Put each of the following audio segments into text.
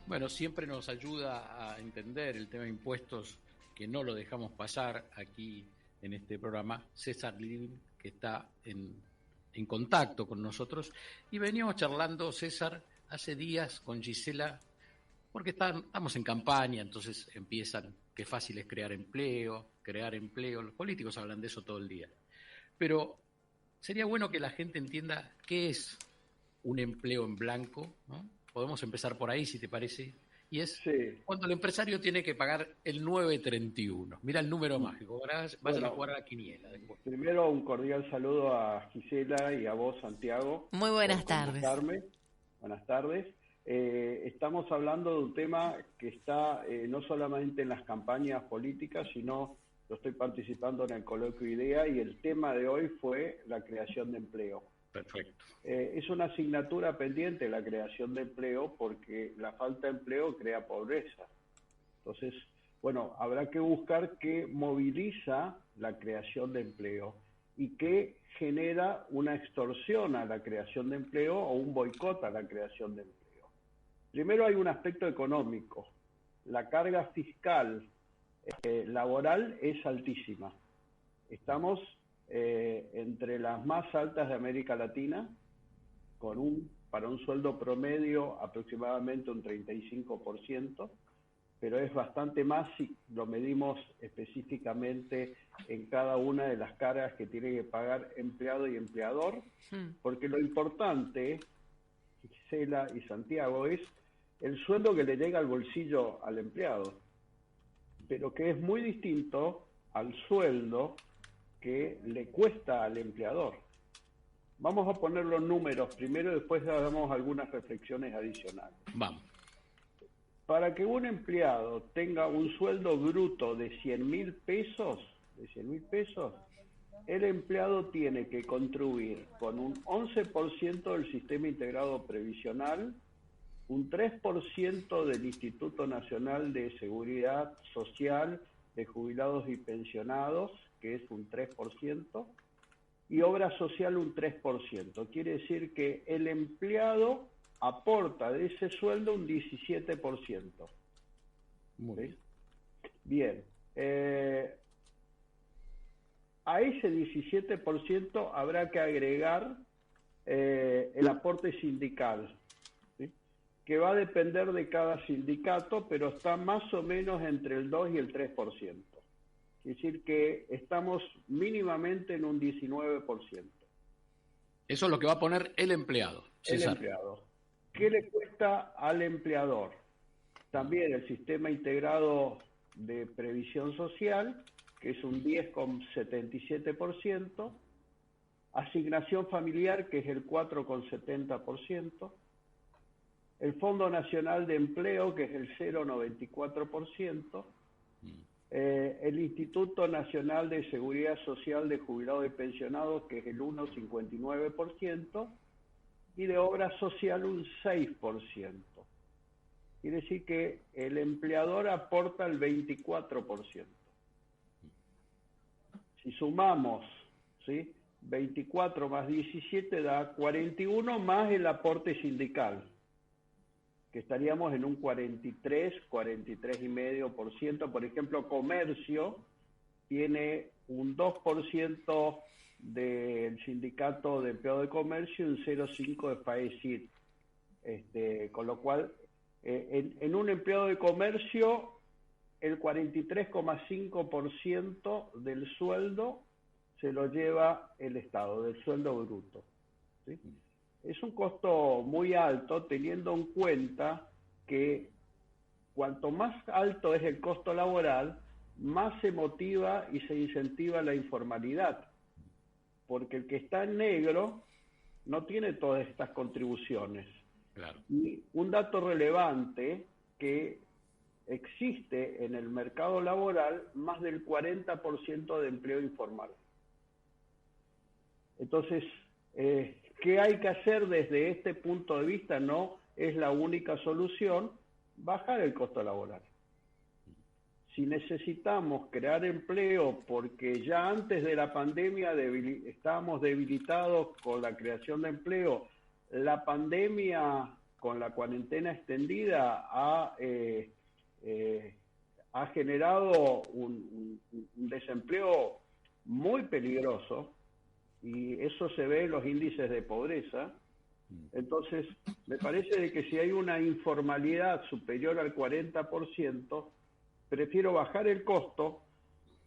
Bueno, siempre nos ayuda a entender el tema de impuestos, que no lo dejamos pasar aquí en este programa, César Living, que está en contacto con nosotros. Y veníamos charlando, César, hace días con Gisela, porque estamos en campaña, entonces empiezan, qué fácil es crear empleo, los políticos hablan de eso todo el día. Pero sería bueno que la gente entienda qué es un empleo en blanco, ¿no? Podemos empezar por ahí, si te parece, y es Sí. cuando el empresario tiene que pagar el 931. Mira el número mágico, vayan a Bueno, jugar a la quiniela después. primero un cordial saludo a Gisela y a vos, Santiago, Muy por buenas tardes. convocarme. Buenas tardes. Estamos hablando de un tema que está no solamente en las campañas políticas, sino yo estoy participando en el coloquio IDEA y el tema de hoy fue la creación de empleo. Perfecto. Es una asignatura pendiente la creación de empleo porque la falta de empleo crea pobreza. Entonces, bueno, habrá que buscar qué moviliza la creación de empleo y qué genera una extorsión a la creación de empleo o un boicot a la creación de empleo. Primero hay un aspecto económico. La carga fiscal laboral es altísima. Estamos entre las más altas de América Latina, para un sueldo promedio aproximadamente un 35%, pero es bastante más si lo medimos específicamente en cada una de las cargas que tiene que pagar empleado y empleador, porque lo importante, Gisela y Santiago, es el sueldo que le llega al bolsillo al empleado, pero que es muy distinto al sueldo que le cuesta al empleador. Vamos a poner los números primero y después damos algunas reflexiones adicionales. Vamos. Para que un empleado tenga un sueldo bruto de 100.000 pesos, el empleado tiene que contribuir con un 11% del sistema integrado previsional, un 3% del Instituto Nacional de Seguridad Social de Jubilados y Pensionados, que es un 3%, y obra social un 3%. Quiere decir que el empleado aporta de ese sueldo un 17%. Muy bien. Bien. A ese 17% habrá que agregar el aporte sindical, ¿sí?, que va a depender de cada sindicato, pero está más o menos entre el 2 y el 3%. Es decir, que estamos mínimamente en un 19%. Eso es lo que va a poner el empleado, César. El empleado. ¿Qué le cuesta al empleador? También el sistema integrado de previsión social, que es un 10,77%, asignación familiar, que es el 4,70%, el Fondo Nacional de Empleo, que es el 0,94%, el Instituto Nacional de Seguridad Social de Jubilados y Pensionados, que es el 1,59%, y de obra social un 6%. Quiere decir que el empleador aporta el 24%. Si sumamos, ¿sí?, 24 más 17 da 41 más el aporte sindical, que estaríamos en un 43,5%. Por ejemplo, comercio tiene un 2% del sindicato de empleados de comercio y un 0,5% de FAECIR. Con lo cual, en un empleado de comercio, el 43,5% del sueldo se lo lleva el Estado, del sueldo bruto, ¿sí? Es un costo muy alto, teniendo en cuenta que cuanto más alto es el costo laboral, más se motiva y se incentiva la informalidad, porque el que está en negro no tiene todas estas contribuciones. Claro. Y un dato relevante, que existe en el mercado laboral más del 40% de empleo informal. Entonces, ¿qué hay que hacer desde este punto de vista? No es la única solución bajar el costo laboral. Si necesitamos crear empleo porque ya antes de la pandemia estábamos debilitados con la creación de empleo, la pandemia con la cuarentena extendida ha generado un desempleo muy peligroso, y eso se ve en los índices de pobreza. Entonces, me parece de que si hay una informalidad superior al 40%, prefiero bajar el costo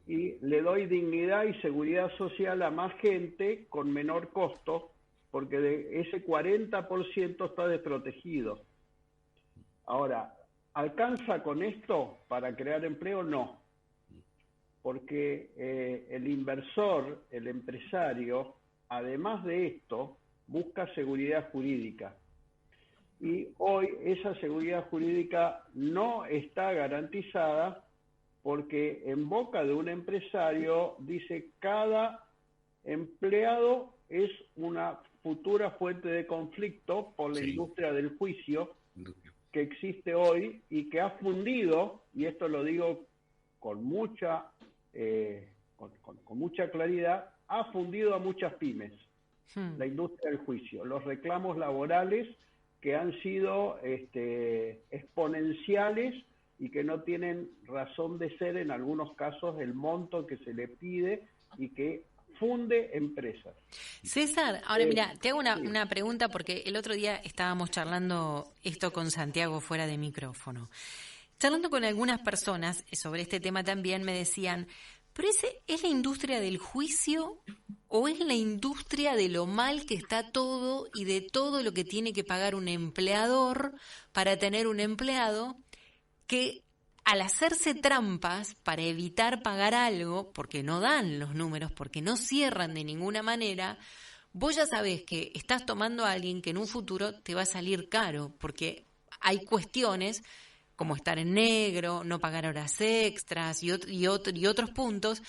y le doy dignidad y seguridad social a más gente con menor costo, porque de ese 40% está desprotegido. Ahora, ¿alcanza con esto para crear empleo? No, porque el inversor, el empresario, además de esto, busca seguridad jurídica. Y hoy esa seguridad jurídica no está garantizada, porque en boca de un empresario dice cada empleado es una futura fuente de conflicto por la industria del juicio que existe hoy y que ha fundido, y esto lo digo con mucha claridad, ha fundido a muchas pymes, la industria del juicio. Los reclamos laborales que han sido exponenciales y que no tienen razón de ser en algunos casos el monto que se le pide, y que funde empresas. César, ahora mira, te hago una pregunta, porque el otro día estábamos charlando esto con Santiago fuera de micrófono. Charlando con algunas personas sobre este tema también me decían, ¿pero es la industria del juicio o es la industria de lo mal que está todo y de todo lo que tiene que pagar un empleador para tener un empleado, que al hacerse trampas para evitar pagar algo, porque no dan los números, porque no cierran de ninguna manera, vos ya sabés que estás tomando a alguien que en un futuro te va a salir caro, porque hay cuestiones como estar en negro, no pagar horas extras y otros puntos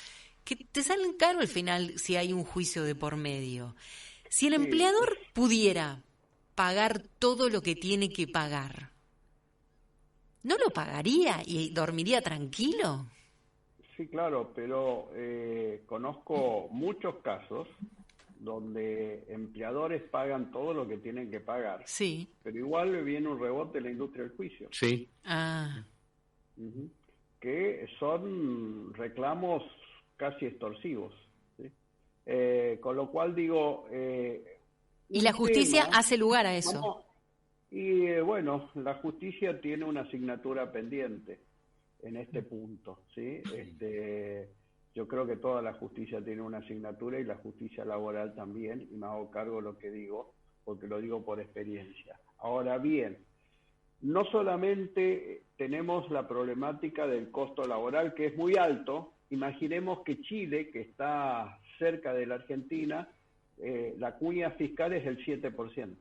que te salen caro al final si hay un juicio de por medio. Si el empleador pudiera pagar todo lo que tiene que pagar, ¿no lo pagaría y dormiría tranquilo? Sí, claro, pero conozco muchos casos donde empleadores pagan todo lo que tienen que pagar. Sí. Pero igual viene un rebote en la industria del juicio. Sí. Que son reclamos casi extorsivos, ¿sí? Con lo cual digo... y la justicia hace lugar a eso. Bueno, la justicia tiene una asignatura pendiente en este punto, ¿sí? Yo creo que toda la justicia tiene una asignatura, y la justicia laboral también, y me hago cargo de lo que digo, porque lo digo por experiencia. Ahora bien, no solamente tenemos la problemática del costo laboral, que es muy alto. Imaginemos que Chile, que está cerca de la Argentina, la cuña fiscal es del 7%.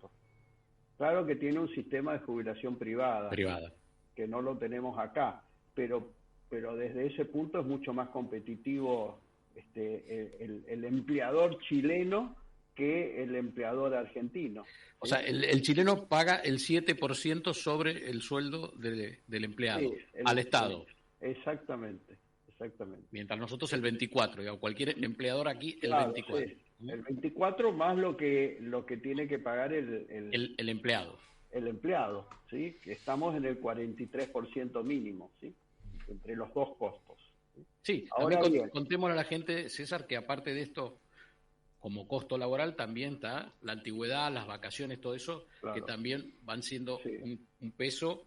Claro que tiene un sistema de jubilación privada, que no lo tenemos acá, pero desde ese punto es mucho más competitivo el empleador chileno que el empleador argentino. O sea, el chileno paga el 7% sobre el sueldo del empleado, al Estado. Exactamente. Mientras nosotros el 24%, digamos, cualquier empleador aquí el 24%. Sí. El 24 más lo que tiene que pagar el empleado. El empleado, ¿sí? Que estamos en el 43% mínimo, ¿sí? Entre los dos costos. Sí, ahora también contémosle a la gente, César, que aparte de esto, como costo laboral, también está la antigüedad, las vacaciones, todo eso, claro, que también van siendo un peso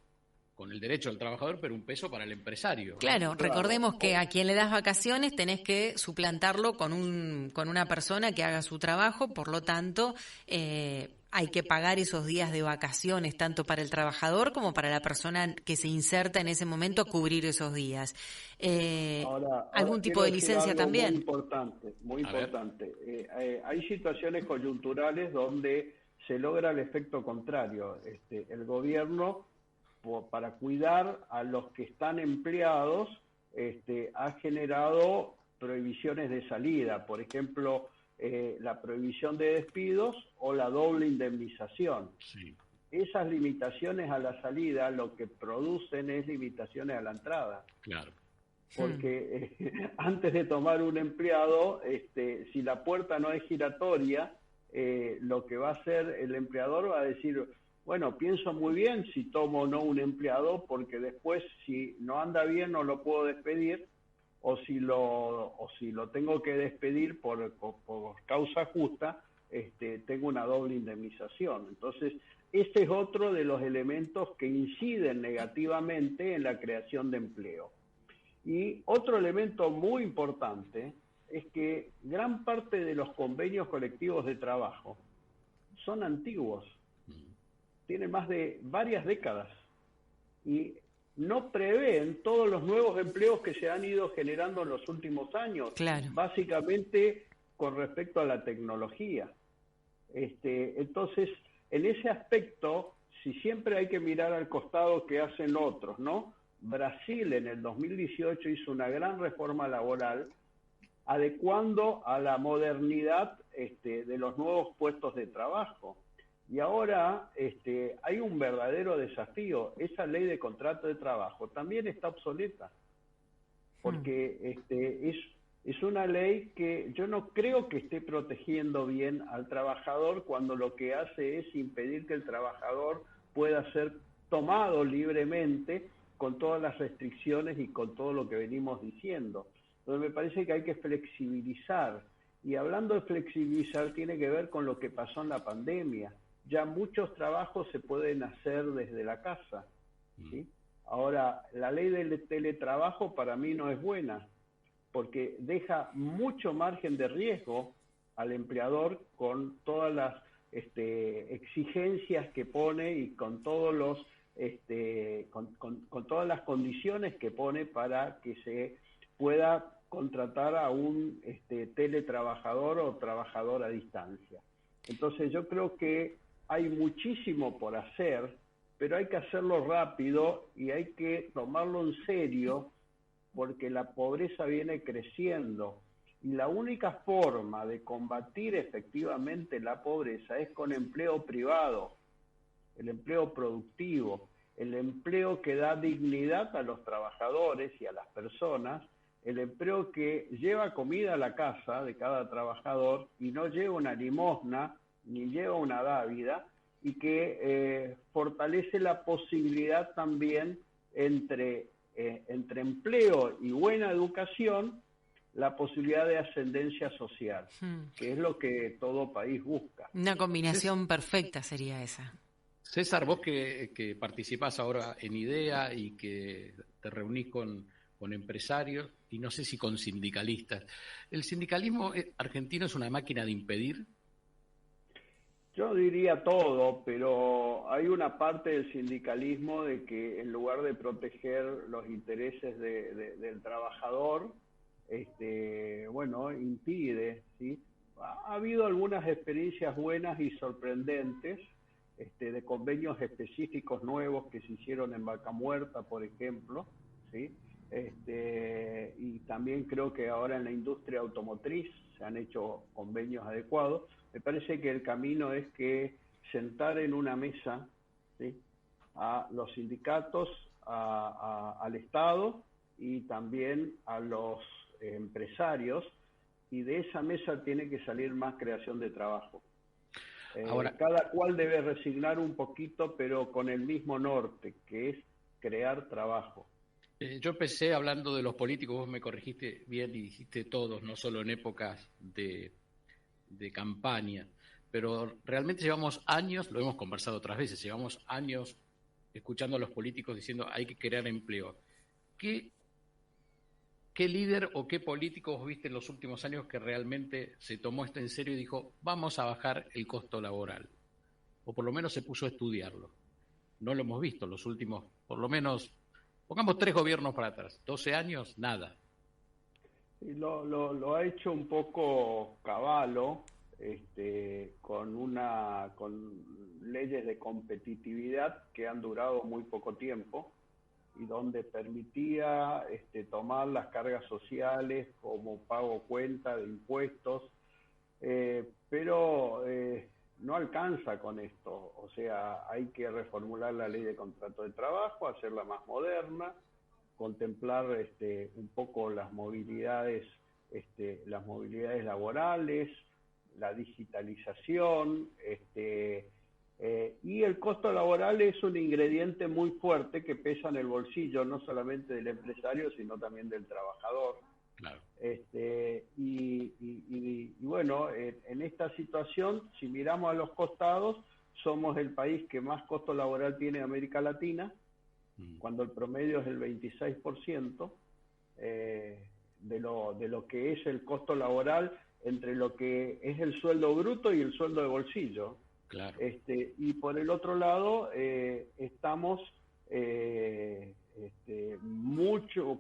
con el derecho del trabajador, pero un peso para el empresario. Claro, recordemos que a quien le das vacaciones tenés que suplantarlo con una persona que haga su trabajo, por lo tanto hay que pagar esos días de vacaciones, tanto para el trabajador como para la persona que se inserta en ese momento a cubrir esos días. Ahora ¿Algún tipo de licencia también? Muy importante. Hay situaciones coyunturales donde se logra el efecto contrario. El gobierno, para cuidar a los que están empleados, ha generado prohibiciones de salida, por ejemplo, la prohibición de despidos o la doble indemnización. Sí. Esas limitaciones a la salida lo que producen es limitaciones a la entrada. Claro. Porque antes de tomar un empleado, si la puerta no es giratoria, lo que va a hacer el empleador va a decir, bueno, pienso muy bien si tomo o no un empleado, porque después si no anda bien no lo puedo despedir, o si lo tengo que despedir por causa justa, tengo una doble indemnización. Entonces, este es otro de los elementos que inciden negativamente en la creación de empleo. Y otro elemento muy importante es que gran parte de los convenios colectivos de trabajo son antiguos, tienen más de varias décadas y no prevén todos los nuevos empleos que se han ido generando en los últimos años, Claro. básicamente con respecto a la tecnología. Entonces, en ese aspecto, si siempre hay que mirar al costado que hacen otros, ¿no? Brasil en el 2018 hizo una gran reforma laboral adecuando a la modernidad de los nuevos puestos de trabajo. Y ahora hay un verdadero desafío. Esa ley de contrato de trabajo también está obsoleta, porque es una ley que yo no creo que esté protegiendo bien al trabajador, cuando lo que hace es impedir que el trabajador pueda ser tomado libremente con todas las restricciones y con todo lo que venimos diciendo. Entonces me parece que hay que flexibilizar. Y hablando de flexibilizar, tiene que ver con lo que pasó en la pandemia. Ya muchos trabajos se pueden hacer desde la casa, ¿sí? Ahora, la ley del teletrabajo para mí no es buena, porque deja mucho margen de riesgo al empleador con todas las exigencias que pone y con todos los con todas las condiciones que pone para que se pueda contratar a un teletrabajador o trabajador a distancia. Entonces yo creo que hay muchísimo por hacer, pero hay que hacerlo rápido y hay que tomarlo en serio, porque la pobreza viene creciendo. Y la única forma de combatir efectivamente la pobreza es con empleo privado, el empleo productivo, el empleo que da dignidad a los trabajadores y a las personas, el empleo que lleva comida a la casa de cada trabajador y no lleva una limosna ni lleva una dávida, y que fortalece la posibilidad también entre empleo y buena educación, la posibilidad de ascendencia social, que es lo que todo país busca. Una combinación perfecta sería esa. César, vos que participás ahora en IDEA y que te reunís con empresarios y no sé si con sindicalistas, ¿el sindicalismo argentino es una máquina de impedir? Yo diría todo, pero hay una parte del sindicalismo de que en lugar de proteger los intereses del trabajador, impide, ¿sí? Ha habido algunas experiencias buenas y sorprendentes, de convenios específicos nuevos que se hicieron en Vaca Muerta, por ejemplo, ¿sí? Y también creo que ahora en la industria automotriz se han hecho convenios adecuados. Me parece que el camino es que sentar en una mesa, ¿sí?, a los sindicatos, al Estado y también a los empresarios, y de esa mesa tiene que salir más creación de trabajo. Ahora, cada cual debe resignar un poquito, pero con el mismo norte, que es crear trabajo. Yo empecé hablando de los políticos, vos me corregiste bien y dijiste todos, no solo en épocas de campaña, pero realmente llevamos años, lo hemos conversado otras veces, llevamos años escuchando a los políticos diciendo hay que crear empleo. ¿Qué líder o qué político vos viste en los últimos años que realmente se tomó esto en serio y dijo vamos a bajar el costo laboral? O por lo menos se puso a estudiarlo. No lo hemos visto los últimos, por lo menos, pongamos 3 gobiernos para atrás, 12 años, nada. Y lo ha hecho un poco Cavallo, con leyes de competitividad que han durado muy poco tiempo y donde permitía tomar las cargas sociales como pago cuenta de impuestos, pero no alcanza con esto. O sea, hay que reformular la ley de contrato de trabajo, hacerla más moderna, contemplar un poco las movilidades laborales, la digitalización, y el costo laboral es un ingrediente muy fuerte que pesa en el bolsillo, no solamente del empresario, sino también del trabajador. Claro. Y bueno, en esta situación, si miramos a los costados, somos el país que más costo laboral tiene en América Latina, cuando el promedio es el 26% de lo que es el costo laboral entre lo que es el sueldo bruto y el sueldo de bolsillo. Claro. Y por el otro lado, estamos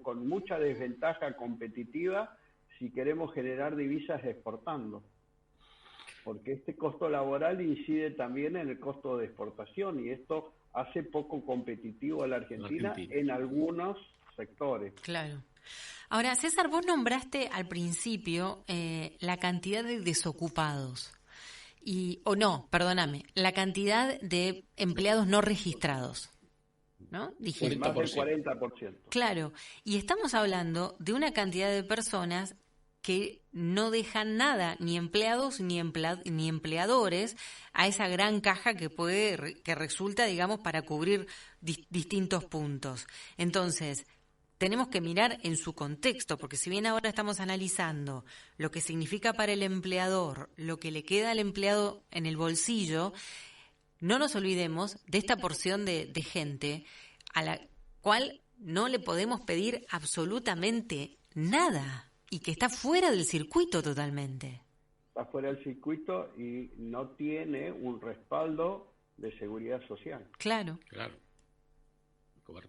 con mucha desventaja competitiva si queremos generar divisas exportando, porque este costo laboral incide también en el costo de exportación y esto hace poco competitivo a la Argentina en algunos sectores. Claro. Ahora, César, vos nombraste al principio la cantidad de desocupados. La cantidad de empleados no registrados, ¿no? Dijiste. Más del 40%. Claro, y estamos hablando de una cantidad de personas que no dejan nada, ni empleados ni empleadores, a esa gran caja que resulta, digamos, para cubrir distintos puntos. Entonces, tenemos que mirar en su contexto, porque si bien ahora estamos analizando lo que significa para el empleador, lo que le queda al empleado en el bolsillo, no nos olvidemos de esta porción de gente a la cual no le podemos pedir absolutamente nada y que está fuera del circuito totalmente. Está fuera del circuito y no tiene un respaldo de seguridad social. Claro.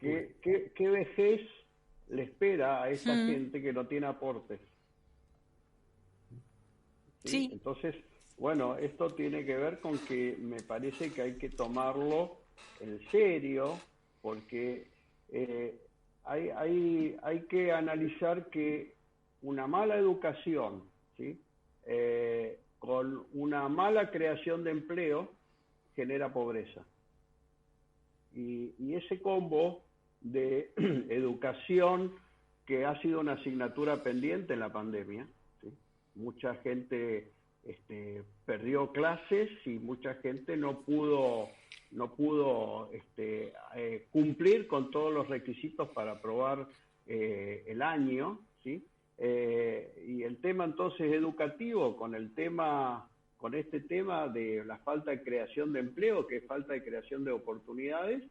¿Qué vejez le espera a esa gente que no tiene aportes? ¿Sí? Entonces, bueno, esto tiene que ver con que me parece que hay que tomarlo en serio, porque hay que analizar que una mala educación, ¿sí? Con una mala creación de empleo genera pobreza. Y ese combo de educación que ha sido una asignatura pendiente en la pandemia, ¿sí? Mucha gente perdió clases y mucha gente no pudo cumplir con todos los requisitos para aprobar el año, ¿sí? Y el tema entonces educativo con este tema de la falta de creación de empleo, que es falta de creación de oportunidades,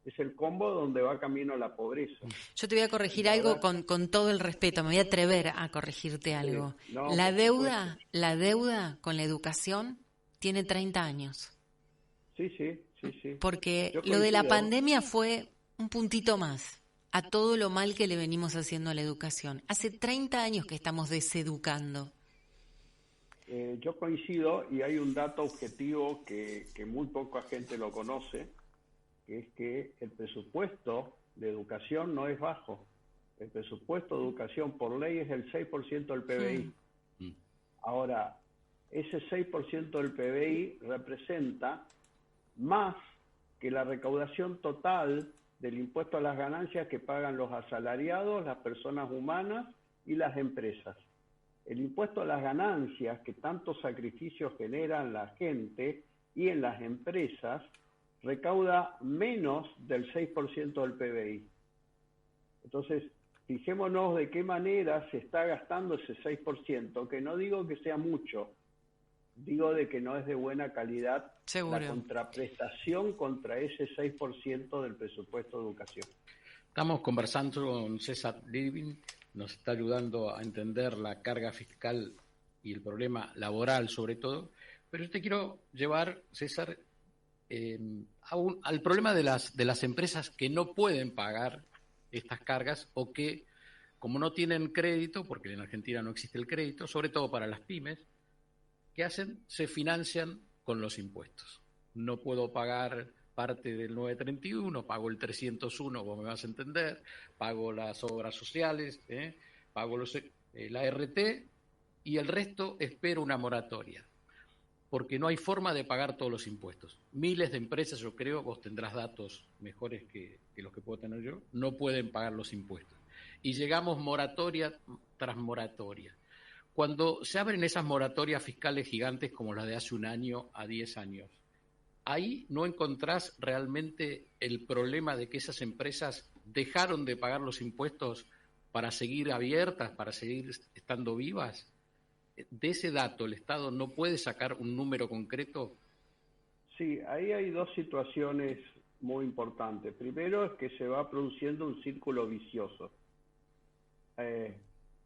es el combo donde va camino a la pobreza. Yo te voy a corregir algo con todo el respeto, me voy a atrever a corregirte algo. Sí, no, la deuda con la educación tiene 30 años. Sí. Porque lo de la pandemia fue un puntito más a todo lo mal que le venimos haciendo a la educación. Hace 30 años que estamos deseducando. Yo coincido, y hay un dato objetivo que muy poca gente lo conoce, que es que el presupuesto de educación no es bajo. El presupuesto de educación por ley es el 6% del PBI. Ahora, ese 6% del PBI representa más que la recaudación total del impuesto a las ganancias que pagan los asalariados, las personas humanas y las empresas. El impuesto a las ganancias, que tantos sacrificios generan la gente y en las empresas, recauda menos del 6% del PBI. Entonces, fijémonos de qué manera se está gastando ese 6%, que no digo que sea mucho, digo de que no es de buena calidad. Seguro. La contraprestación contra ese 6% del presupuesto de educación. Estamos conversando con César Liebing, nos está ayudando a entender la carga fiscal y el problema laboral sobre todo, pero yo te quiero llevar, César, al problema de las empresas que no pueden pagar estas cargas o que, como no tienen crédito, porque en Argentina no existe el crédito, sobre todo para las pymes, ¿qué hacen? Se financian con los impuestos. No puedo pagar parte del 931, pago el 301, vos me vas a entender, pago las obras sociales, pago la RT y el resto espero una moratoria, porque no hay forma de pagar todos los impuestos. Miles de empresas, yo creo, vos tendrás datos mejores que los que puedo tener yo, no pueden pagar los impuestos. Y llegamos moratoria tras moratoria. Cuando se abren esas moratorias fiscales gigantes como las de hace un año a 10 años, ahí no encontrás realmente el problema de que esas empresas dejaron de pagar los impuestos para seguir abiertas, para seguir estando vivas. De ese dato, ¿el Estado no puede sacar un número concreto? Sí, ahí hay dos situaciones muy importantes. Primero es que se va produciendo un círculo vicioso.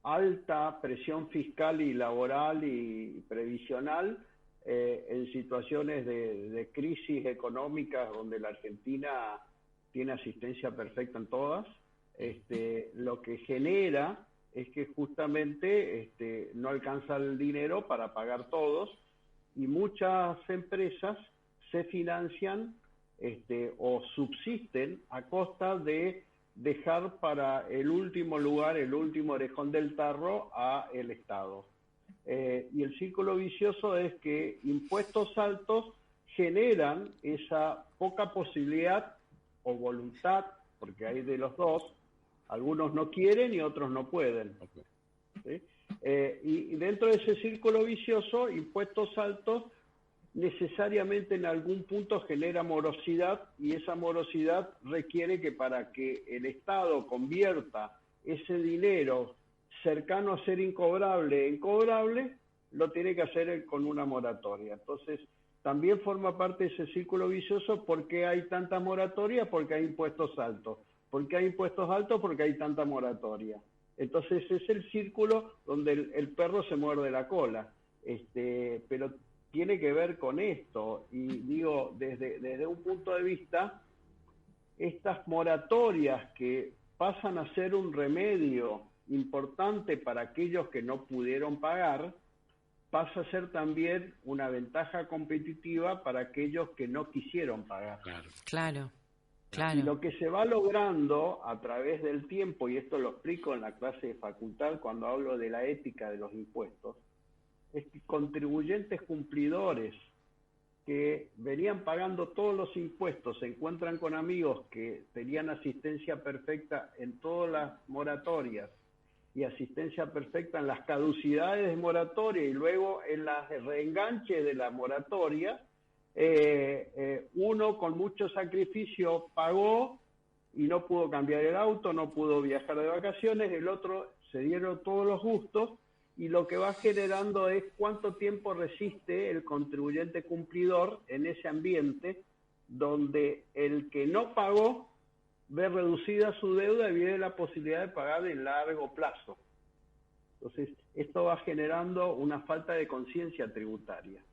Alta presión fiscal y laboral y previsional en situaciones de crisis económicas donde la Argentina tiene asistencia perfecta en todas, lo que genera es que justamente no alcanza el dinero para pagar todos y muchas empresas se financian o subsisten a costa de dejar para el último lugar, el último orejón del tarro a el Estado. Y el círculo vicioso es que impuestos altos generan esa poca posibilidad o voluntad, porque hay de los dos, algunos no quieren y otros no pueden. ¿Sí? Y dentro de ese círculo vicioso, impuestos altos necesariamente en algún punto genera morosidad y esa morosidad requiere que para que el Estado convierta ese dinero cercano a ser incobrable en cobrable, lo tiene que hacer con una moratoria. Entonces, también forma parte de ese círculo vicioso. ¿Por qué hay tanta moratoria? Porque hay impuestos altos. ¿Por qué hay impuestos altos? Porque hay tanta moratoria. Entonces, es el círculo donde el perro se muerde la cola. Pero tiene que ver con esto, y digo, desde un punto de vista, estas moratorias que pasan a ser un remedio importante para aquellos que no pudieron pagar, pasa a ser también una ventaja competitiva para aquellos que no quisieron pagar. Claro. Y lo que se va logrando a través del tiempo, y esto lo explico en la clase de facultad cuando hablo de la ética de los impuestos, es que contribuyentes cumplidores que venían pagando todos los impuestos se encuentran con amigos que tenían asistencia perfecta en todas las moratorias y asistencia perfecta en las caducidades de moratoria y luego en las reenganches de la moratoria, uno con mucho sacrificio pagó y no pudo cambiar el auto, no pudo viajar de vacaciones, el otro se dieron todos los gustos, y lo que va generando es cuánto tiempo resiste el contribuyente cumplidor en ese ambiente donde el que no pagó ve reducida su deuda y viene la posibilidad de pagar en largo plazo. Entonces, esto va generando una falta de conciencia tributaria.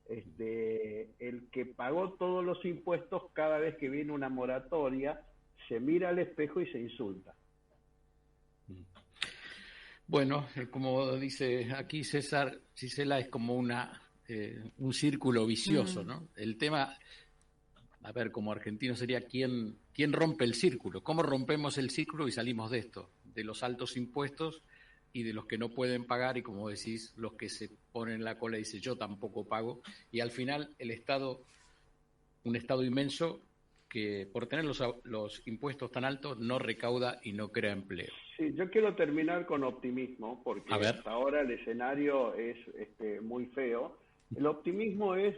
El que pagó todos los impuestos, cada vez que viene una moratoria, se mira al espejo y se insulta. Bueno, como dice aquí César Gisela, es como un círculo vicioso, ¿no? El tema, a ver, como argentino sería ¿quién rompe el círculo? ¿Cómo rompemos el círculo y salimos de esto? De los altos impuestos y de los que no pueden pagar y, como decís, los que se ponen la cola y dicen yo tampoco pago. Y al final el Estado, un Estado inmenso que por tener los impuestos tan altos no recauda y no crea empleo. Sí, yo quiero terminar con optimismo, porque hasta ahora el escenario es muy feo. El optimismo es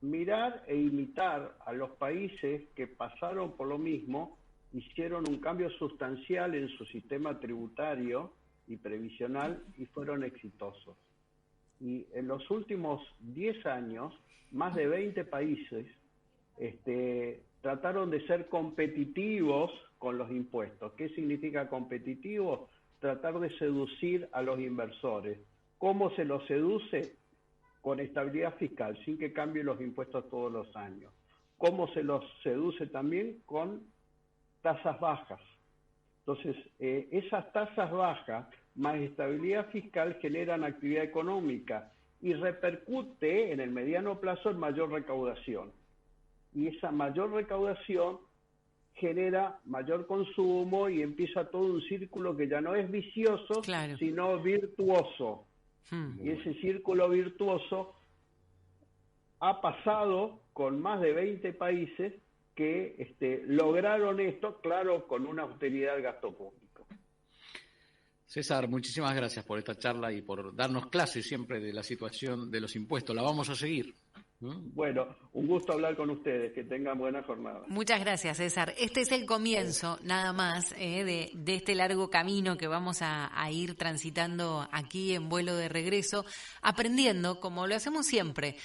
mirar e imitar a los países que pasaron por lo mismo, hicieron un cambio sustancial en su sistema tributario y previsional y fueron exitosos. Y en los últimos 10 años, más de 20 países trataron de ser competitivos con los impuestos. ¿Qué significa competitivo? Tratar de seducir a los inversores. ¿Cómo se los seduce? Con estabilidad fiscal, sin que cambien los impuestos todos los años. ¿Cómo se los seduce también? Con tasas bajas. Entonces, esas tasas bajas más estabilidad fiscal generan actividad económica y repercute en el mediano plazo en mayor recaudación. Y esa mayor recaudación genera mayor consumo y empieza todo un círculo que ya no es vicioso, sino virtuoso. Y ese círculo virtuoso ha pasado con más de 20 países que lograron esto, claro, con una austeridad del gasto público. César, muchísimas gracias por esta charla y por darnos clases siempre de la situación de los impuestos. La vamos a seguir. Bueno, un gusto hablar con ustedes, que tengan buena jornada. Muchas gracias, César. Este es el comienzo, nada más, de este largo camino que vamos a ir transitando aquí en Vuelo de Regreso, aprendiendo, como lo hacemos siempre.